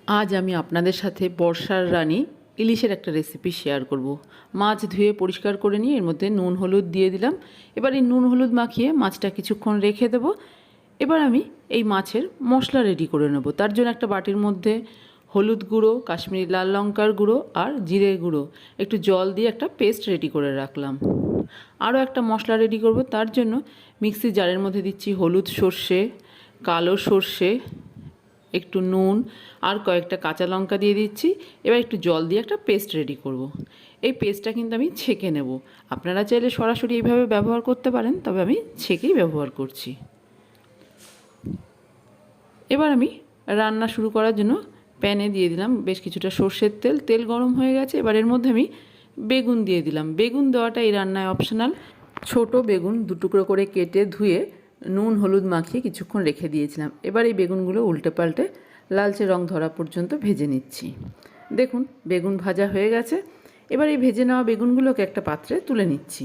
আজ আমি আপনাদের সাথে বর্ষার রানী ইলিশের একটা রেসিপি শেয়ার করব। মাছ ধুয়ে পরিষ্কার করে নিয়ে এর মধ্যে নুন হলুদ দিয়ে দিলাম। এবার এই নুন হলুদ মাখিয়ে মাছটা কিছুক্ষণ রেখে দেব। এবার আমি এই মাছের মশলা রেডি করে নেব। তার জন্য একটা বাটির মধ্যে হলুদ গুঁড়ো, কাশ্মীরি লাল লঙ্কার গুঁড়ো আর জিরে গুঁড়ো একটু জল দিয়ে একটা পেস্ট রেডি করে রাখলাম। আরও একটা মশলা রেডি করব। তার জন্য মিক্সি জারের মধ্যে দিচ্ছি হলুদ সর্ষে, কালো সর্ষে, একটু নুন আর কয়েকটা কাঁচা লঙ্কা দিয়ে দিচ্ছি। এবার একটু জল দিয়ে একটা পেস্ট রেডি করব। এই পেস্টটা কিন্তু আমি ছেঁকে নেব। আপনারা চাইলে সরাসরি এইভাবে ব্যবহার করতে পারেন, তবে আমি ছেঁকেই ব্যবহার করছি। এবার আমি রান্না শুরু করার জন্য প্যানে দিয়ে দিলাম বেশ কিছুটা সর্ষের তেল। তেল গরম হয়ে গেছে। এবার এর মধ্যে আমি বেগুন দিয়ে দিলাম। বেগুন দেওয়াটা এই রান্নায় অপশনাল। ছোট বেগুন দুটুকরো করে কেটে ধুয়ে নুন হলুদ মাখিয়ে কিছুক্ষণ রেখে দিয়েছিলাম। এবার এই বেগুনগুলো উল্টে পাল্টে লালচে রং ধরা পর্যন্ত ভেজে নিচ্ছি। দেখুন বেগুন ভাজা হয়ে গেছে। এবার এই ভেজে নেওয়া বেগুনগুলোকে একটা পাত্রে তুলে নিচ্ছি।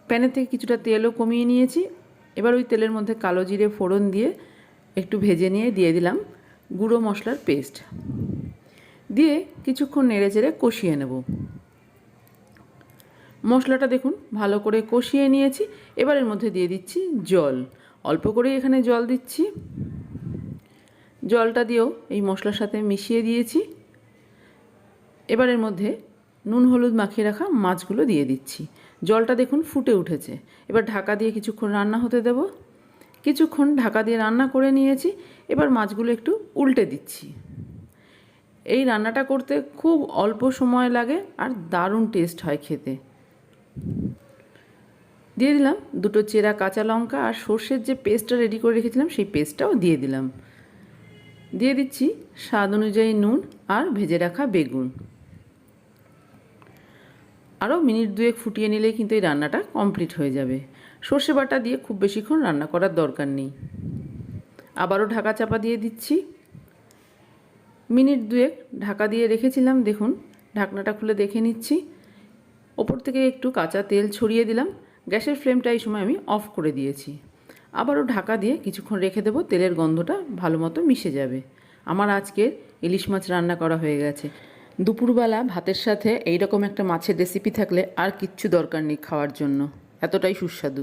প্যানের থেকে কিছুটা তেলও কমিয়ে নিয়েছি। এবার ওই তেলের মধ্যে কালো জিরে ফোড়ন দিয়ে একটু ভেজে নিয়ে দিয়ে দিলাম গুঁড়ো মশলার পেস্ট। দিয়ে কিছুক্ষণ নেড়ে চেড়ে কষিয়ে নেব। মশলাটা দেখুন ভালো করে কষিয়ে নিয়েছি। এবার এর মধ্যে দিয়ে দিচ্ছি জল। অল্প করেই এখানে জল দিচ্ছি। জলটা দিয়েও এই মশলার সাথে মিশিয়ে দিয়েছি। এবার এর মধ্যে নুন হলুদ মাখিয়ে রাখা মাছগুলো দিয়ে দিচ্ছি। জলটা দেখুন ফুটে উঠেছে। এবার ঢাকা দিয়ে কিছুক্ষণ রান্না হতে দেব। কিছুক্ষণ ঢাকা দিয়ে রান্না করে নিয়েছি। এবার মাছগুলো একটু উল্টে দিচ্ছি। এই রান্নাটা করতে খুব অল্প সময় লাগে আর দারুণ টেস্ট হয় খেতে। দিয়ে দিলাম দুটো চেরা কাঁচা লঙ্কা আর সর্ষের যে পেস্টটা রেডি করে রেখেছিলাম সেই পেস্টটাও দিয়ে দিলাম। দিয়ে দিচ্ছি স্বাদ অনুযায়ী নুন আর ভেজে রাখা বেগুন। আরও মিনিট দুয়েক ফুটিয়ে নিলেই কিন্তু এই রান্নাটা কমপ্লিট হয়ে যাবে। সর্ষে বাটা দিয়ে খুব বেশিক্ষণ রান্না করার দরকার নেই। আবারও ঢাকা চাপা দিয়ে দিচ্ছি। মিনিট দুয়েক ঢাকা দিয়ে রেখেছিলাম। দেখুন ঢাকনাটা খুলে দেখে নিচ্ছি। ওপর থেকে একটু কাঁচা তেল ছড়িয়ে দিলাম। গ্যাসের ফ্লেমটা এই সময় আমি অফ করে দিয়েছি। আবারও ঢাকা দিয়ে কিছুক্ষণ রেখে দেবো। তেলের গন্ধটা ভালো মতো মিশে যাবে। আমার আজকের ইলিশ মাছ রান্না করা হয়ে গেছে। দুপুরবেলা ভাতের সাথে এইরকম একটা মাছের রেসিপি থাকলে আর কিচ্ছু দরকার নেই খাওয়ার জন্য, এতটাই সুস্বাদু।